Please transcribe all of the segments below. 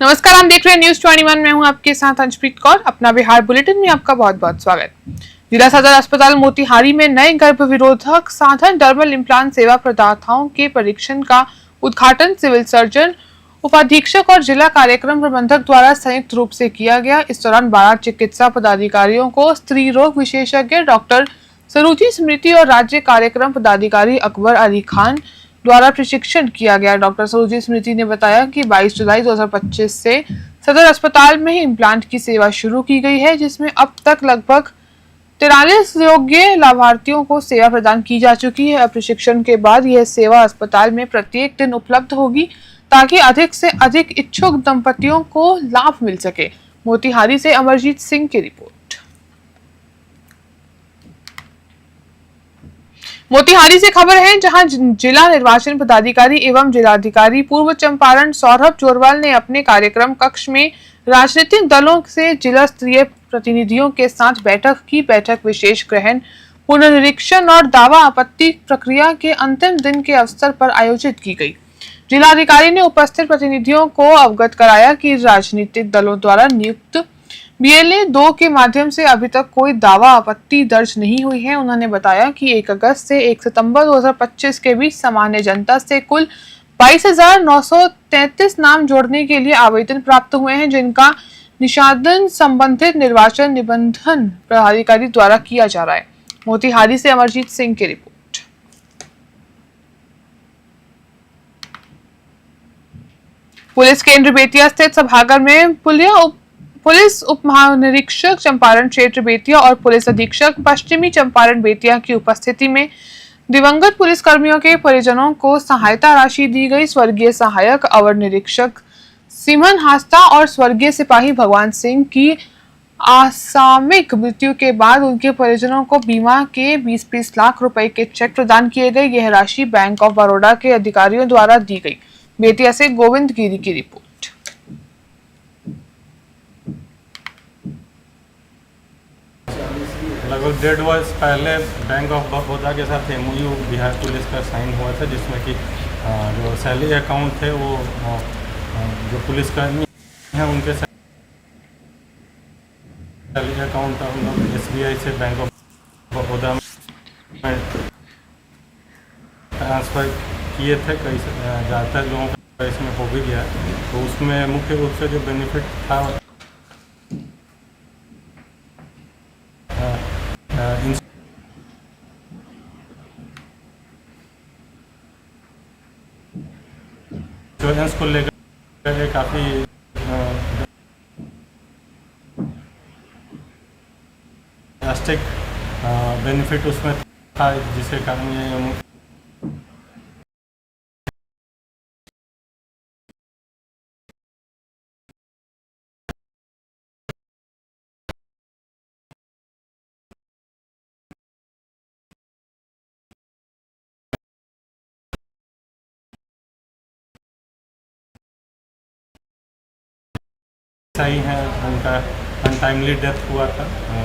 नमस्कार, आप देख रहे हैं न्यूज 21। मैं हूं आपके साथ अंशप्रीत कौर। अपना बिहार बुलेटिन में आपका बहुत बहुत स्वागत। जिला सदर अस्पताल मोतिहारी में नए गर्भ विरोधक साधन डर्मल इम्प्लांट सेवा प्रदाताओं के परीक्षण का उद्घाटन सिविल सर्जन, उपाधीक्षक और जिला कार्यक्रम प्रबंधक द्वारा संयुक्त रूप से किया गया। इस दौरान 12 चिकित्सा पदाधिकारियों को स्त्री रोग विशेषज्ञ डॉक्टर सरूजी स्मृति और राज्य कार्यक्रम पदाधिकारी अकबर अली खान द्वारा प्रशिक्षण किया गया। डॉक्टर सरूजी स्मृति ने बताया कि 22 जुलाई 2025 से सदर अस्पताल में ही इम्प्लांट की सेवा शुरू की गई है, जिसमें अब तक लगभग 43 योग्य लाभार्थियों को सेवा प्रदान की जा चुकी है। प्रशिक्षण के बाद यह सेवा अस्पताल में प्रत्येक दिन उपलब्ध होगी ताकि अधिक से अधिक इच्छुक दंपतियों को लाभ मिल सके। मोतिहारी से अमरजीत सिंह की रिपोर्ट। मोतिहारी से खबर है, जहां जिला निर्वाचन पदाधिकारी एवं जिलाधिकारी पूर्व चंपारण सौरभ जोरवाल ने अपने कार्यक्रम कक्ष में राजनीतिक दलों से जिला स्तरीय प्रतिनिधियों के साथ बैठक विशेष ग्रहण, पुनर्निरीक्षण और दावा आपत्ति प्रक्रिया के अंतिम दिन के अवसर पर आयोजित की गई। जिलाधिकारी ने उपस्थित प्रतिनिधियों को अवगत कराया कि राजनीतिक दलों द्वारा नियुक्त BLA 2 के माध्यम से अभी तक कोई दावा आपत्ति दर्ज नहीं हुई है। उन्होंने बताया कि 1 अगस्त से 1 सितंबर 2025 के बीच सामान्य जनता से कुल 22,933 नाम जोड़ने के लिए आवेदन प्राप्त हुए हैं, जिनका निष्पादन संबंधित निर्वाचन निबंधन पदाधिकारी द्वारा किया जा रहा है। मोतिहारी से अमरजीत सिंह की रिपोर्ट। पुलिस केंद्र बेतिया स्थित सभागार में पुलिस उप महानिरीक्षक चंपारण क्षेत्र बेतिया और पुलिस अधीक्षक पश्चिमी चंपारण बेतिया की उपस्थिति में दिवंगत पुलिस कर्मियों के परिजनों को सहायता राशि दी गई। स्वर्गीय सहायक अवर निरीक्षक सिमन हास्ता और स्वर्गीय सिपाही भगवान सिंह की आकस्मिक मृत्यु के बाद उनके परिजनों को बीमा के 20-20 लाख रुपए के चेक प्रदान किए गए। यह राशि बैंक ऑफ बड़ौदा के अधिकारियों द्वारा दी गई। बेतिया से गोविंद गिरी की रिपोर्ट। लगभग 1.5 वर्ष पहले बैंक ऑफ बड़ौदा के साथ MOU बिहार पुलिस का साइन हुआ था, जिसमें कि जो सैलरी अकाउंट थे वो जो पुलिसकर्मी हैं उनके सैलरी अकाउंट हम लोग SBI से बैंक ऑफ बड़ौदा में ट्रांसफ़र किए थे। कई ज़्यादातर लोगों का इसमें हो भी गया, तो उसमें मुख्य रूप से जो बेनिफिट था इंश्योरेंस को लेकर काफ़ी ड्रास्टिक बेनिफिट उसमें था, जिसके कारण ये सही है। उनका अनटाइमली डेथ हुआ था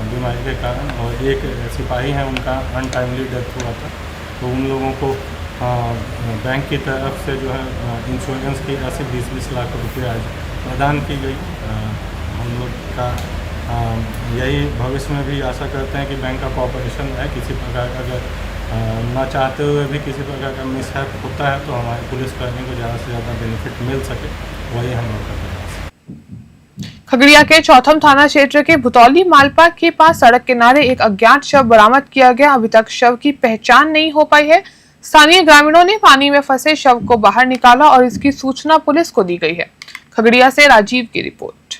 बीमारी के कारण, और एक सिपाही हैं उनका अनटाइमली डेथ हुआ था। तो उन लोगों को बैंक की तरफ से जो है इंश्योरेंस की राशि 20-20 लाख रुपये आज प्रदान की गई। हम लोग का यही भविष्य में भी आशा करते हैं कि बैंक का कॉपरेशन है। किसी प्रकार का अगर ना चाहते हुए भी किसी प्रकार का मिसहैप होता है तो हमारे पुलिसकर्मी को ज़्यादा से ज़्यादा बेनिफिट मिल सके, वही हम लोग का प्रयास है। खगड़िया के चौथम थाना क्षेत्र के भुतौली मालपा के पास सड़क किनारे एक अज्ञात शव बरामद किया गया। अभी तक शव की पहचान नहीं हो पाई है। स्थानीय ग्रामीणों ने पानी में फंसे शव को बाहर निकाला और इसकी सूचना पुलिस को दी गई है। खगड़िया से राजीव की रिपोर्ट।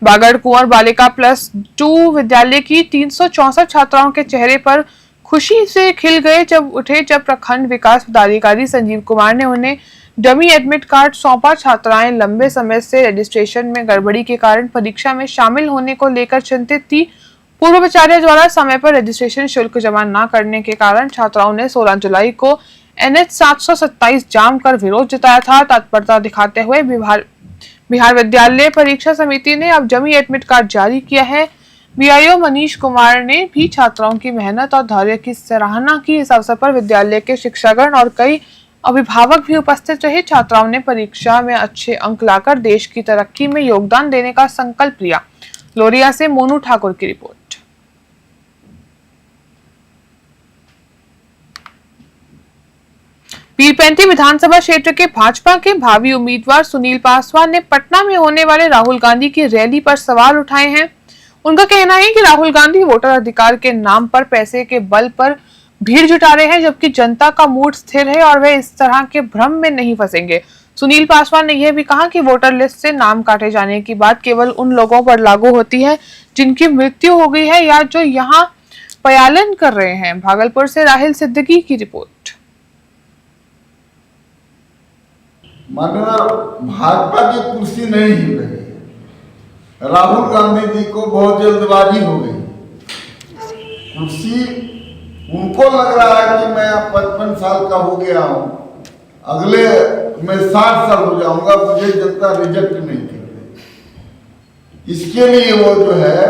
बागड़ कुंवर बालिका +2 विद्यालय की 364 छात्राओं के चेहरे पर खुशी से खिल गए जब प्रखंड विकास पदाधिकारी संजीव कुमार ने उन्हें डमी एडमिट कार्ड सौंपा। छात्राएं लंबे समय से रजिस्ट्रेशन में गड़बड़ी के कारण परीक्षा में शामिल होने को लेकर चिंतित थी। पूर्वाचार्य द्वारा समय पर रजिस्ट्रेशन शुल्क जमा न करने के कारण छात्राओं ने 16 जुलाई को NH 727 जाम कर विरोध जताया था। तत्परता दिखाते हुए बिहार विद्यालय परीक्षा समिति ने अब डमी एडमिट कार्ड जारी किया है। बीआईओ मनीष कुमार ने भी छात्राओं की मेहनत और धैर्य की सराहना की। इस अवसर पर विद्यालय के शिक्षागण और कई अभिभावक भी उपस्थित रहे। छात्राओं ने परीक्षा में अच्छे अंक लाकर देश की तरक्की में योगदान देने का संकल्प लिया। लोरिया से मोनू ठाकुर की रिपोर्ट। पीरपैंती विधानसभा क्षेत्र के भाजपा के भावी उम्मीदवार सुनील पासवान ने पटना में होने वाले राहुल गांधी की रैली पर सवाल उठाए हैं। उनका कहना है कि राहुल गांधी वोटर अधिकार के नाम पर पैसे के बल पर भीड़ जुटा रहे हैं, जबकि जनता का मूड स्थिर है और वे इस तरह के भ्रम में नहीं फंसेंगे। सुनील पासवान ने यह भी कहा कि वोटर लिस्ट से नाम काटे जाने की बात केवल उन लोगों पर लागू होती है जिनकी मृत्यु हो गई है या जो यहाँ पलायन कर रहे हैं। भागलपुर से राहिल सिद्दीकी की रिपोर्ट। माननीय भाजपा की कुर्सी नहीं हिल रही है। राहुल गांधी जी को बहुत जल्दबाजी हो गई। कुर्सी उनको लग रहा है कि मैं 55 साल का हो गया हूँ, अगले मैं 60 साल हो जाऊंगा, मुझे जनता रिजेक्ट नहीं करती। इसके लिए वो जो है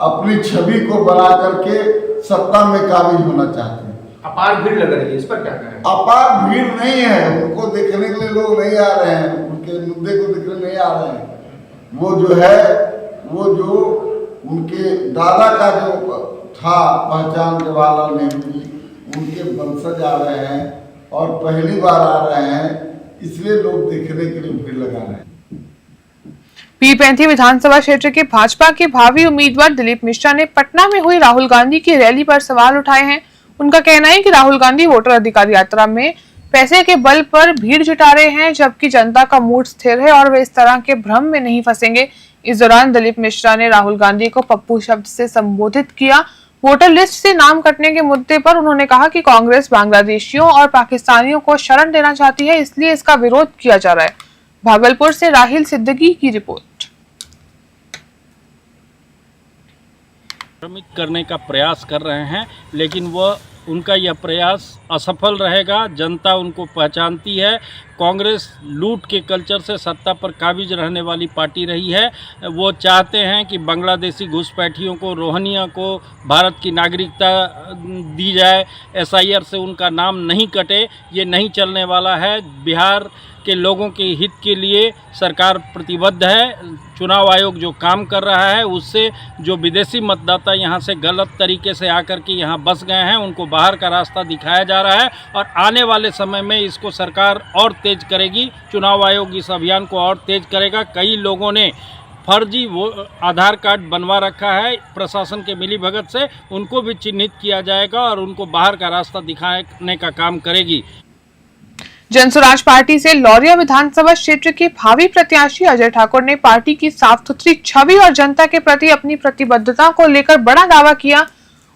अपनी छवि को बना करके सत्ता में काबिज होना चाहते हैं। अपार भीड़ लग रही है, इस पर क्या कहें? अपार भीड़ नहीं है, उनको देखने के लिए लोग नहीं आ रहे हैं, उनके मुद्दे को देखने नहीं आ रहे हैं। वो जो है वो जो उनके दादा का जो था पहचान जवाहरलाल नेहरू जी, उनके वंशज आ रहे हैं और पहली बार आ रहे हैं, इसलिए लोग देखने के लिए भीड़ लगा रहे हैं। पीरपैंती विधानसभा क्षेत्र के भाजपा के भावी उम्मीदवार दिलीप मिश्रा ने पटना में हुई राहुल गांधी की रैली पर सवाल उठाए हैं। उनका कहना है कि राहुल गांधी वोटर अधिकार यात्रा में पैसे के बल पर भीड़ जुटा रहे हैं, जबकि जनता का मूड स्थिर है और वे इस तरह के भ्रम में नहीं फंसेंगे। इस दौरान दिलीप मिश्रा ने राहुल गांधी को पप्पू शब्द से संबोधित किया। वोटर लिस्ट से नाम कटने के मुद्दे पर उन्होंने कहा कि कांग्रेस बांग्लादेशियों और पाकिस्तानियों को शरण देना चाहती है, इसलिए इसका विरोध किया जा रहा है। भागलपुर से राहिल सिद्दीकी की रिपोर्ट। भ्रमित करने का प्रयास कर रहे हैं, लेकिन वह उनका यह प्रयास असफल रहेगा। जनता उनको पहचानती है। कांग्रेस लूट के कल्चर से सत्ता पर काबिज रहने वाली पार्टी रही है। वो चाहते हैं कि बांग्लादेशी घुसपैठियों को, रोहिंग्या को भारत की नागरिकता दी जाए, एसआईआर से उनका नाम नहीं कटे। ये नहीं चलने वाला है। बिहार के लोगों के हित के लिए सरकार प्रतिबद्ध है। चुनाव आयोग जो काम कर रहा है उससे जो विदेशी मतदाता यहाँ से गलत तरीके से आकर के यहाँ बस गए हैं, उनको बाहर का रास्ता दिखाया जा रहा है और आने वाले समय में इसको सरकार और तेज करेगी। चुनाव आयोग इस अभियान को और तेज करेगा। कई लोगों ने फर्जी वो आधार कार्ड बनवा रखा है प्रशासन के मिलीभगत से, उनको भी चिन्हित किया जाएगा और उनको बाहर का रास्ता दिखाने का काम करेगी। जनसुराज पार्टी से लौरिया विधानसभा क्षेत्र के भावी प्रत्याशी अजय ठाकुर ने पार्टी की साफ सुथरी छवि और जनता के प्रति अपनी प्रतिबद्धता को लेकर बड़ा दावा किया।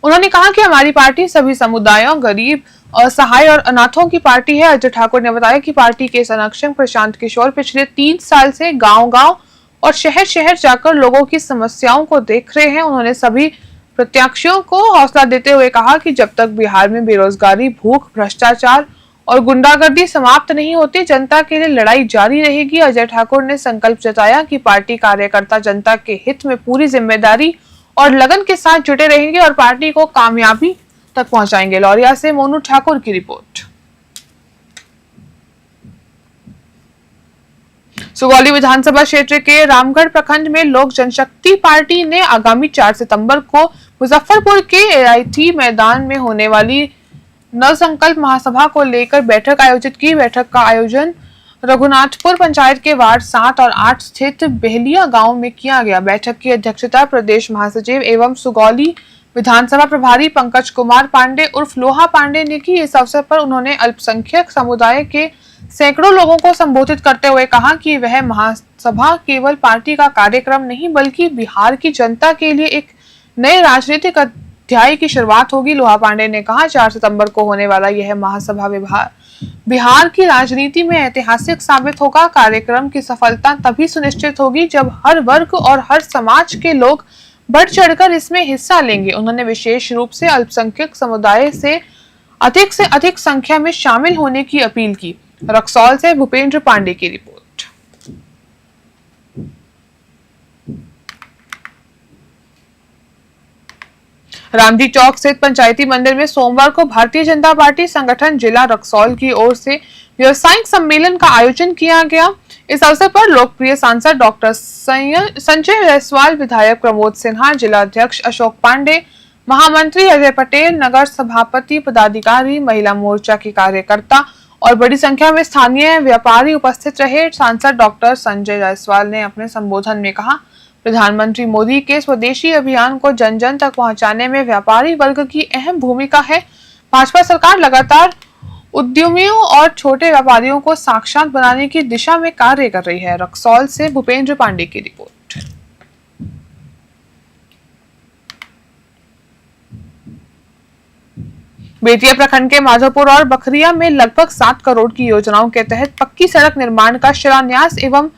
उन्होंने कहा कि हमारी पार्टी सभी समुदायों, गरीब, असहाय और अनाथों की पार्टी है। अजय ठाकुर ने बताया कि पार्टी के संरक्षक प्रशांत किशोर पिछले 3 साल से गांव-गांव और शहर-शहर जाकर लोगों की समस्याओं को देख रहे हैं। उन्होंने सभी प्रत्याशियों को हौसला देते हुए कहा कि जब तक बिहार में बेरोजगारी, भूख, भ्रष्टाचार और गुंडागर्दी समाप्त नहीं होती, जनता के लिए लड़ाई जारी रहेगी। अजय ठाकुर ने संकल्प जताया कि पार्टी कार्यकर्ता जनता के हित में पूरी जिम्मेदारी और लगन के साथ जुटे रहेंगे और पार्टी को कामयाबी तक पहुंचाएंगे। लौरिया से मोनू ठाकुर की रिपोर्ट। सुगौली विधानसभा क्षेत्र के रामगढ़ प्रखंड में लोक जनशक्ति पार्टी ने आगामी 4 सितंबर को मुजफ्फरपुर के AIT मैदान में होने वाली नव संकल्प महासभा को लेकर बैठक आयोजित की। बैठक का आयोजन रघुनाथपुर पंचायत के वार्ड 7 और 8 स्थित बेहलिया गांव में किया गया। बैठक की अध्यक्षता प्रदेश महासचिव एवं सुगौली विधानसभा प्रभारी पंकज कुमार पांडे उर्फ लोहा पांडे ने की। इस अवसर पर उन्होंने अल्पसंख्यक समुदाय के सैकड़ों लोगों को संबोधित करते हुए कहा कि वह महासभा केवल पार्टी का कार्यक्रम नहीं बल्कि बिहार की जनता के लिए एक नए राजनीतिक अध्याय की शुरुआत होगी। लोहा पांडे ने कहा 4 सितंबर को होने वाला यह महासभा बिहार की राजनीति में ऐतिहासिक साबित होगा। कार्यक्रम की सफलता तभी सुनिश्चित होगी जब हर वर्ग और हर समाज के लोग बढ़ चढ़कर इसमें हिस्सा लेंगे। उन्होंने विशेष रूप से अल्पसंख्यक समुदाय से अधिक संख्या में शामिल होने की अपील की। रक्सौल से भूपेंद्र पांडे की रिपोर्ट। रामजी चौक स्थित पंचायती मंदिर में सोमवार को भारतीय जनता पार्टी संगठन जिला रक्सौल की ओर से व्यावसायिक सम्मेलन का आयोजन किया गया। इस अवसर पर लोकप्रिय सांसद डॉक्टर संजय जायसवाल, विधायक प्रमोद सिन्हा, जिला अध्यक्ष अशोक पांडे, महामंत्री अजय पटेल, नगर सभापति, पदाधिकारी, महिला मोर्चा के कार्यकर्ता और बड़ी संख्या में स्थानीय व्यापारी उपस्थित रहे। सांसद डॉक्टर संजय जायसवाल ने अपने संबोधन में कहा, प्रधानमंत्री मोदी के स्वदेशी अभियान को जन जन तक पहुंचाने में व्यापारी वर्ग की अहम भूमिका है। भाजपा सरकार लगातार उद्यमियों और छोटे व्यापारियों को साक्षात बनाने की दिशा में कार्य कर रही है। रक्सौल से भूपेंद्र पांडे की रिपोर्ट। बेतिया प्रखंड के माधोपुर और बखरिया में लगभग 7 करोड़ की योजनाओं के तहत पक्की सड़क निर्माण का शिलान्यास एवं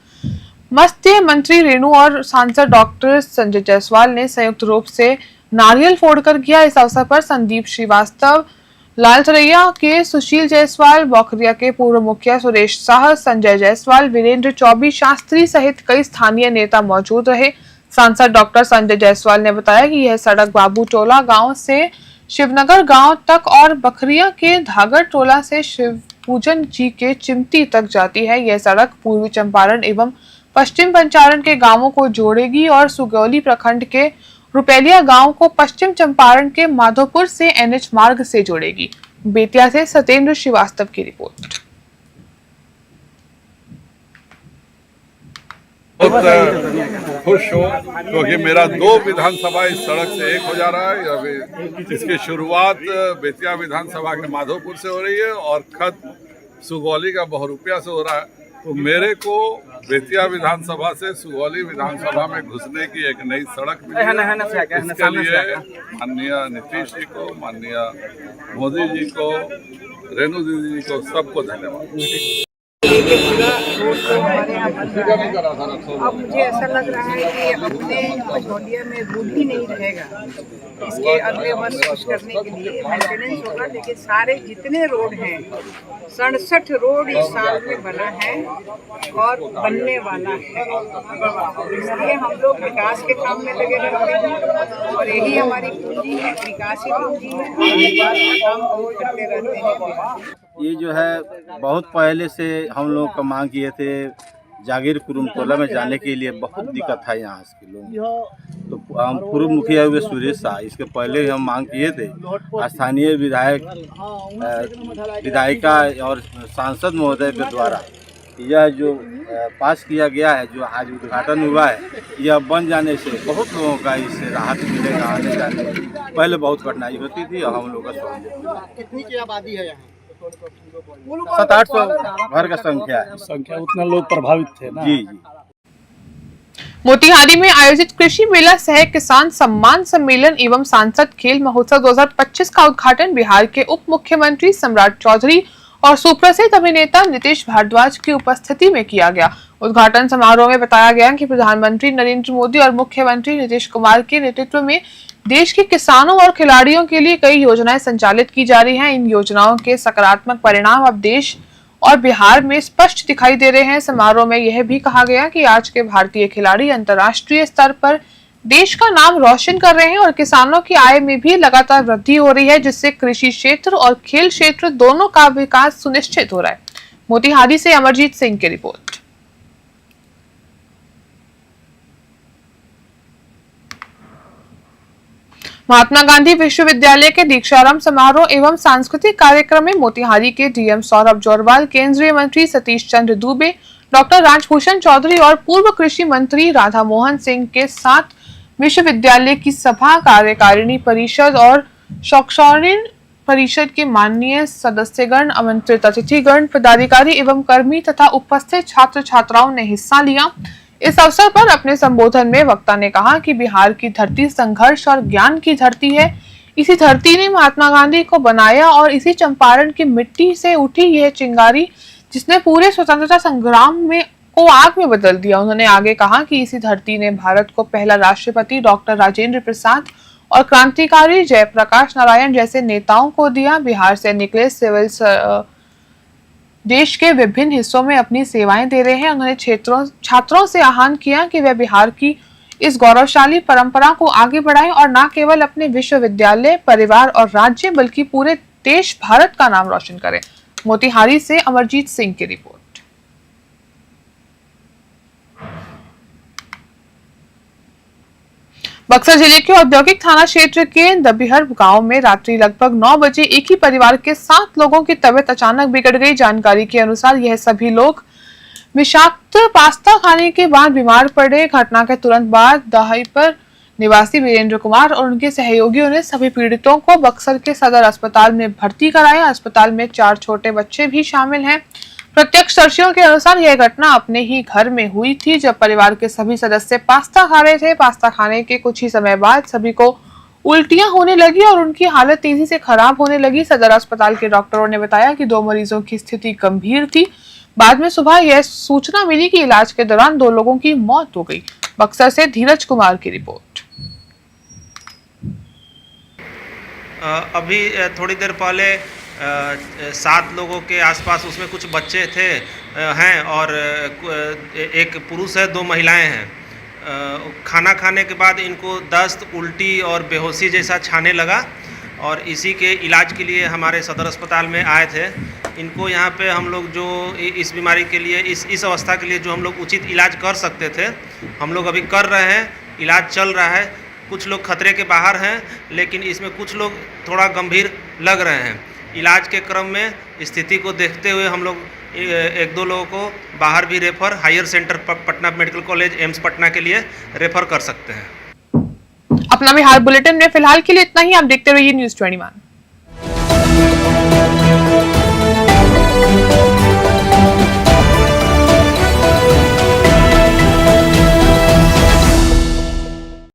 मत्स्य मंत्री रेणु और सांसद डॉक्टर संजय जायसवाल ने संयुक्त रूप से नारियल फोड़कर किया। इस अवसर पर संदीप श्रीवास्तव, लालथरैया के सुशील जायसवाल, बखरिया के पूर्व मुखिया सुरेश शाह, संजय जायसवाल, वीरेंद्र चौबी शास्त्री सहित कई स्थानीय नेता मौजूद रहे। सांसद डॉक्टर संजय जायसवाल ने बताया कि यह सड़क बाबू टोला गांव से शिवनगर गांव तक और बखरिया के धागर टोला से शिवपूजन जी के चिमटी तक जाती है। यह सड़क पूर्वी चंपारण एवं पश्चिम पंचारण के गांवों को जोड़ेगी और सुगौली प्रखंड के रुपेलिया गांव को पश्चिम चंपारण के माधोपुर से एनएच मार्ग से जोड़ेगी। बेतिया से सत्येंद्र श्रीवास्तव की रिपोर्ट। बहुत खुश हूँ क्योंकि मेरा 2 विधानसभा इस सड़क से एक हो जा रहा है। अभी इसकी शुरुआत बेतिया विधानसभा के माधोपुर से हो रही है और खत्म सुगौली का बहुरूपिया से हो रहा है। तो मेरे को बेतिया विधानसभा से सुगौली विधानसभा में घुसने की एक नई सड़क मिली है। इसके लिए माननीय नीतीश जी को, माननीय मोदी जी को, रेणु दीदी जी को, सबको धन्यवाद। अब मुझे ऐसा लग रहा है कि अपने मझौलिया में रोड ही नहीं रहेगा। इसके अगले वर्ष कुछ करने के लिए मेंटेनेंस होगा, लेकिन सारे जितने रोड हैं 67 रोड इस साल में बना है और बनने वाला है। इसलिए हम लोग विकास के काम में लगे रहते हैं और यही हमारी पूंजी है, विकास ही पूंजी है। काम और करते रहते हैं। ये जो है बहुत पहले से हम लोग का मांग किए थे, जागीर कुरुम टोला में जाने के लिए बहुत दिक्कत था यहाँ के लोग। तो हम पूर्व मुखिया हुए सुरेश शाह, इसके पहले हम मांग किए थे। स्थानीय विधायिका और सांसद महोदय के द्वारा यह जो पास किया गया है, जो आज उद्घाटन हुआ है, यह बन जाने से बहुत लोगों का इससे राहत मिलेगा। आने जाने पहले बहुत कठिनाई होती थी और हम लोग का सहूलियत। कितनी की आबादी है यहाँ? 700-800 घर का संख्या उतना लोग प्रभावित थे ना। जी। मोतिहारी में आयोजित कृषि मेला सह किसान सम्मान सम्मेलन एवं सांसद खेल महोत्सव 2025 का उद्घाटन बिहार के उप मुख्यमंत्री सम्राट चौधरी और सुप्रसिद्ध अभिनेता नीतीश भारद्वाज की उपस्थिति में किया गया। उद्घाटन समारोह में बताया गया कि प्रधानमंत्री नरेंद्र मोदी और मुख्यमंत्री नीतीश कुमार के नेतृत्व में देश के किसानों और खिलाड़ियों के लिए कई योजनाएं संचालित की जा रही हैं। इन योजनाओं के सकारात्मक परिणाम अब देश और बिहार में स्पष्ट दिखाई दे रहे हैं। समारोह में यह भी कहा गया कि आज के भारतीय खिलाड़ी अंतर्राष्ट्रीय स्तर पर देश का नाम रोशन कर रहे हैं और किसानों की आय में भी लगातार वृद्धि हो रही है, जिससे कृषि क्षेत्र और खेल क्षेत्र दोनों का विकास सुनिश्चित हो रहा है। मोतिहारी से अमरजीत सिंह की रिपोर्ट। महात्मा गांधी विश्वविद्यालय के दीक्षांत समारोह एवं सांस्कृतिक कार्यक्रम में मोतिहारी के डीएम सौरभ जोरवाल, केंद्रीय मंत्री सतीश चंद्र दूबे, डॉक्टर राजभूषण चौधरी और पूर्व कृषि मंत्री राधा मोहन सिंह के साथ विश्वविद्यालय की सभा, कार्यकारिणी परिषद और शैक्षणिक परिषद के माननीय सदस्यगण, आमंत्रित अतिथिगण, पदाधिकारी एवं कर्मी तथा उपस्थित छात्र छात्राओं ने हिस्सा लिया। इस अवसर पर अपने संबोधन में वक्ता ने कहा कि बिहार की धरती संघर्ष और ज्ञान की धरती है। इसी धरती ने महात्मा गांधी को बनाया और इसी चंपारण की मिट्टी से उठी यह चिंगारी जिसने पूरे स्वतंत्रता संग्राम में को आग में बदल दिया। उन्होंने आगे कहा कि इसी धरती ने भारत को पहला राष्ट्रपति डॉक्टर राजेंद्र प्रसाद और क्रांतिकारी जयप्रकाश नारायण जैसे नेताओं को दिया। बिहार से निकले सिविल देश के विभिन्न हिस्सों में अपनी सेवाएं दे रहे हैं। उन्होंने छात्रों से आह्वान किया कि वे बिहार की इस गौरवशाली परंपरा को आगे बढ़ाएं और न केवल अपने विश्वविद्यालय, परिवार और राज्य बल्कि पूरे देश भारत का नाम रोशन करें। मोतिहारी से अमरजीत सिंह की रिपोर्ट। बक्सर जिले के औद्योगिक थाना क्षेत्र के दबिहर गांव में रात्रि लगभग 9 बजे एक ही परिवार के 7 लोगों की तबीयत अचानक बिगड़ गई। जानकारी के अनुसार यह सभी लोग विषाक्त पास्ता खाने के बाद बीमार पड़े। घटना के तुरंत बाद दहाईपर निवासी वीरेंद्र कुमार और उनके सहयोगियों ने सभी पीड़ितों को बक्सर के सदर अस्पताल में भर्ती कराया। अस्पताल में 4 छोटे बच्चे भी शामिल हैं। प्रत्यक्षदर्शियों के अनुसार यह घटना अपने ही घर में हुई थी, जब परिवार के सभी सदस्य पास्ता खा रहे थे। पास्ता खाने के कुछ ही समय बाद सभी को उल्टियां होने लगी और उनकी हालत तेजी से खराब होने लगी। सदर अस्पताल के डॉक्टरों ने बताया कि 2 मरीजों की स्थिति गंभीर थी। बाद में सुबह यह सूचना मिली कि इलाज के दौरान 2 लोगों की मौत हो गई। बक्सर से धीरज कुमार की रिपोर्ट। अभी थोड़ी देर पहले 7 लोगों के आसपास, उसमें कुछ बच्चे थे हैं और एक पुरुष है, 2 महिलाएं हैं। खाना खाने के बाद इनको दस्त, उल्टी और बेहोशी जैसा छाने लगा और इसी के इलाज के लिए हमारे सदर अस्पताल में आए थे। इनको यहाँ पे हम लोग जो इस बीमारी के लिए, इस अवस्था के लिए जो हम लोग उचित इलाज कर सकते थे, हम लोग अभी कर रहे हैं। इलाज चल रहा है। कुछ लोग खतरे के बाहर हैं, लेकिन इसमें कुछ लोग थोड़ा गंभीर लग रहे हैं। इलाज के क्रम में स्थिति को देखते हुए हम लोग 1-2 लोगों को बाहर भी refer, higher centre Patna medical college, AIIMS Patna के लिए रेफर कर सकते हैं। अपना बिहार बुलेटिन में फिलहाल के लिए इतना ही। आप देखते रहिए न्यूज़ 21।